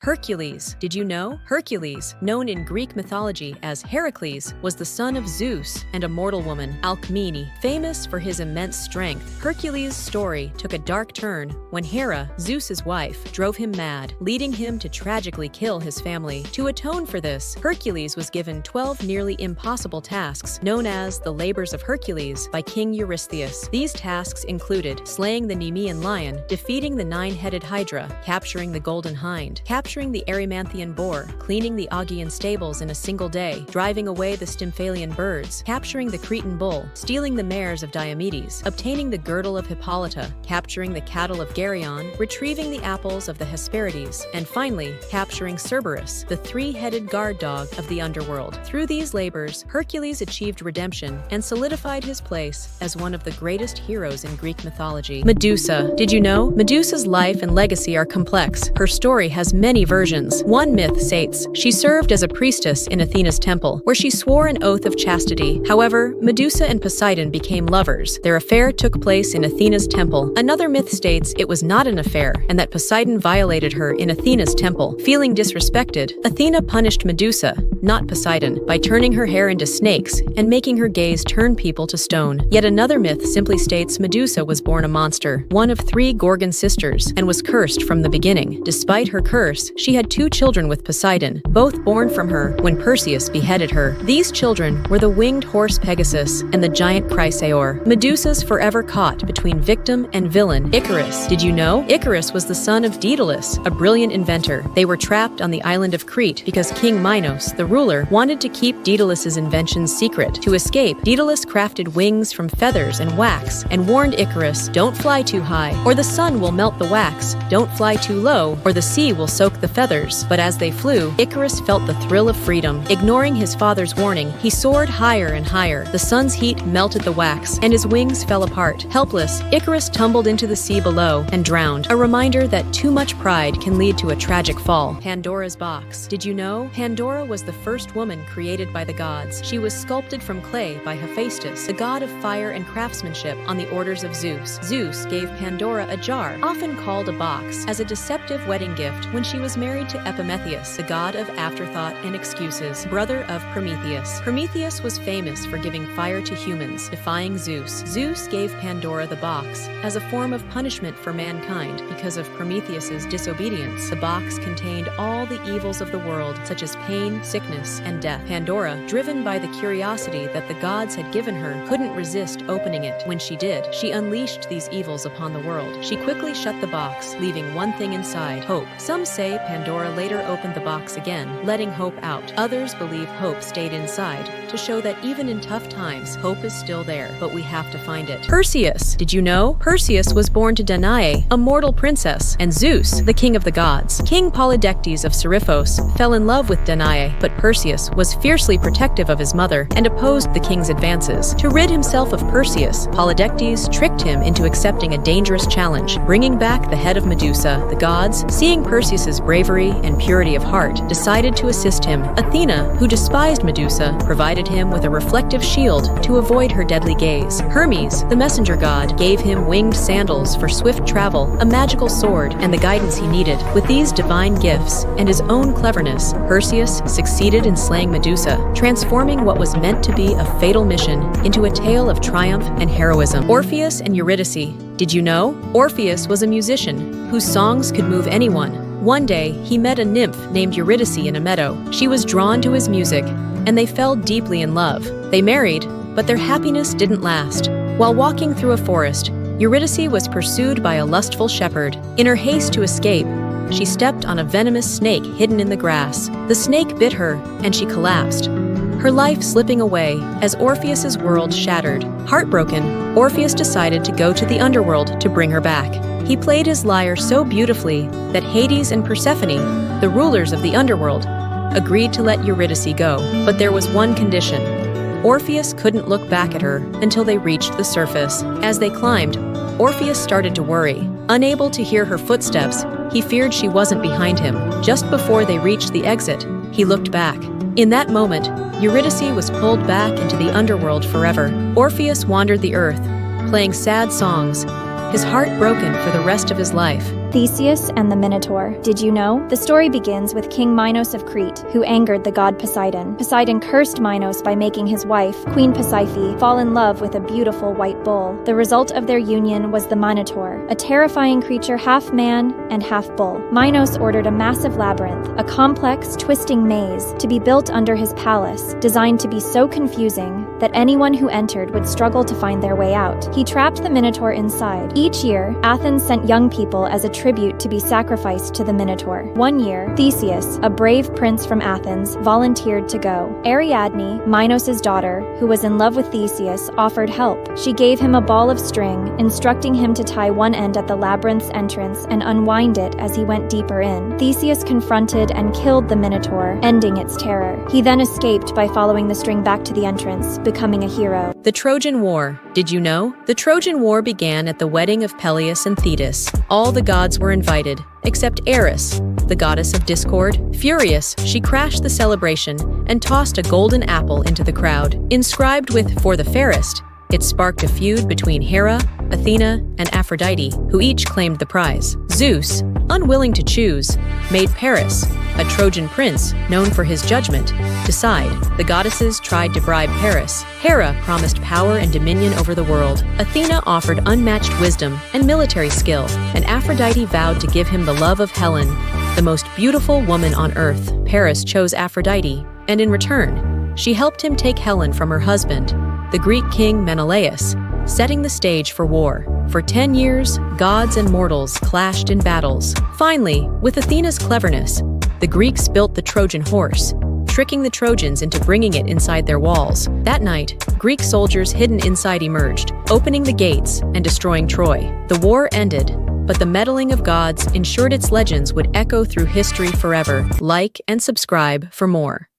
Hercules. Did you know? Hercules, known in Greek mythology as Heracles, was the son of Zeus and a mortal woman, Alcmene. Famous for his immense strength, Hercules' story took a dark turn when Hera, Zeus's wife, drove him mad, leading him to tragically kill his family. To atone for this, Hercules was given 12 nearly impossible tasks, known as the Labors of Hercules, by King Eurystheus. These tasks included slaying the Nemean lion, defeating the nine-headed Hydra, capturing the golden hind, capturing the Erymanthian boar, cleaning the Augean stables in a single day, driving away the Stymphalian birds, capturing the Cretan bull, stealing the mares of Diomedes, obtaining the girdle of Hippolyta, capturing the cattle of Geryon, retrieving the apples of the Hesperides, and finally, capturing Cerberus, the three-headed guard dog of the underworld. Through these labors, Hercules achieved redemption and solidified his place as one of the greatest heroes in Greek mythology. Medusa. Did you know? Medusa's life and legacy are complex. Her story has many versions. One myth states she served as a priestess in Athena's temple, where she swore an oath of chastity. However, Medusa and Poseidon became lovers. Their affair took place in Athena's temple. Another myth states it was not an affair and that Poseidon violated her in Athena's temple. Feeling disrespected, Athena punished Medusa, not Poseidon, by turning her hair into snakes and making her gaze turn people to stone. Yet another myth simply states Medusa was born a monster, one of 3 Gorgon sisters, and was cursed from the beginning. Despite her curse, she had 2 children with Poseidon, both born from her when Perseus beheaded her. These children were the winged horse Pegasus and the giant Chrysaor. Medusa's forever caught between victim and villain, Icarus. Did you know? Icarus was the son of Daedalus, a brilliant inventor. They were trapped on the island of Crete because King Minos, the ruler, wanted to keep Daedalus's inventions secret. To escape, Daedalus crafted wings from feathers and wax and warned Icarus, "Don't fly too high, or the sun will melt the wax. Don't fly too low, or the sea will soak the feathers." But as they flew, Icarus felt the thrill of freedom. Ignoring his father's warning, he soared higher and higher. The sun's heat melted the wax, and his wings fell apart. Helpless, Icarus tumbled into the sea below and drowned. A reminder that too much pride can lead to a tragic fall. Pandora's box. Did you know? Pandora was the first woman created by the gods. She was sculpted from clay by Hephaestus, the god of fire and craftsmanship, on the orders of Zeus. Zeus gave Pandora a jar, often called a box, as a deceptive wedding gift when she was married to Epimetheus, the god of afterthought and excuses, brother of Prometheus. Prometheus was famous for giving fire to humans, defying Zeus. Zeus gave Pandora the box as a form of punishment for mankind because of Prometheus's disobedience. The box contained all the evils of the world, such as pain, sickness, and death. Pandora, driven by the curiosity that the gods had given her, couldn't resist opening it. When she did, she unleashed these evils upon the world. She quickly shut the box, leaving one thing inside: hope. Some say Pandora later opened the box again, letting hope out. Others believe hope stayed inside, to show that even in tough times, hope is still there, but we have to find it. Perseus. Did you know? Perseus was born to Danae, a mortal princess, and Zeus, the king of the gods. King Polydectes of Seriphos fell in love with Danae, but Perseus was fiercely protective of his mother and opposed the king's advances. To rid himself of Perseus, Polydectes tricked him into accepting a dangerous challenge, bringing back the head of Medusa. The gods, seeing Perseus's bravery and purity of heart, decided to assist him. Athena, who despised Medusa, provided him with a reflective shield to avoid her deadly gaze. Hermes, the messenger god, gave him winged sandals for swift travel, a magical sword, and the guidance he needed. With these divine gifts and his own cleverness, Perseus succeeded in slaying Medusa, transforming what was meant to be a fatal mission into a tale of triumph and heroism. Orpheus and Eurydice. Did you know? Orpheus was a musician whose songs could move anyone. One day, he met a nymph named Eurydice in a meadow. She was drawn to his music, and they fell deeply in love. They married, but their happiness didn't last. While walking through a forest, Eurydice was pursued by a lustful shepherd. In her haste to escape, she stepped on a venomous snake hidden in the grass. The snake bit her, and she collapsed, her life slipping away as Orpheus's world shattered. Heartbroken, Orpheus decided to go to the underworld to bring her back. He played his lyre so beautifully that Hades and Persephone, the rulers of the underworld, agreed to let Eurydice go. But there was one condition. Orpheus couldn't look back at her until they reached the surface. As they climbed, Orpheus started to worry. Unable to hear her footsteps, he feared she wasn't behind him. Just before they reached the exit, he looked back. In that moment, Eurydice was pulled back into the underworld forever. Orpheus wandered the earth, playing sad songs his heart broken for the rest of his life. Theseus and the Minotaur. Did you know? The story begins with King Minos of Crete, who angered the god Poseidon. Poseidon cursed Minos by making his wife, Queen Pasiphae, fall in love with a beautiful white bull. The result of their union was the Minotaur, a terrifying creature half man and half bull. Minos ordered a massive labyrinth, a complex, twisting maze, to be built under his palace, designed to be so confusing that anyone who entered would struggle to find their way out. He trapped the Minotaur inside. Each year, Athens sent young people as a tribute to be sacrificed to the Minotaur. One year, Theseus, a brave prince from Athens, volunteered to go. Ariadne, Minos' daughter, who was in love with Theseus, offered help. She gave him a ball of string, instructing him to tie one end at the labyrinth's entrance and unwind it as he went deeper in. Theseus confronted and killed the Minotaur, ending its terror. He then escaped by following the string back to the entrance, becoming a hero. The Trojan War. Did you know? The Trojan War began at the wedding of Peleus and Thetis. All the gods were invited, except Eris, the goddess of discord. Furious, she crashed the celebration and tossed a golden apple into the crowd. Inscribed with "For the fairest," it sparked a feud between Hera, Athena, and Aphrodite, who each claimed the prize. Zeus, unwilling to choose, made Paris, a Trojan prince known for his judgment, decide. The goddesses tried to bribe Paris. Hera promised power and dominion over the world. Athena offered unmatched wisdom and military skill, and Aphrodite vowed to give him the love of Helen, the most beautiful woman on earth. Paris chose Aphrodite, and in return, she helped him take Helen from her husband, the Greek king Menelaus, setting the stage for war. For 10 years, gods and mortals clashed in battles. Finally, with Athena's cleverness, the Greeks built the Trojan horse, tricking the Trojans into bringing it inside their walls. That night, Greek soldiers hidden inside emerged, opening the gates and destroying Troy. The war ended, but the meddling of gods ensured its legends would echo through history forever. Like and subscribe for more.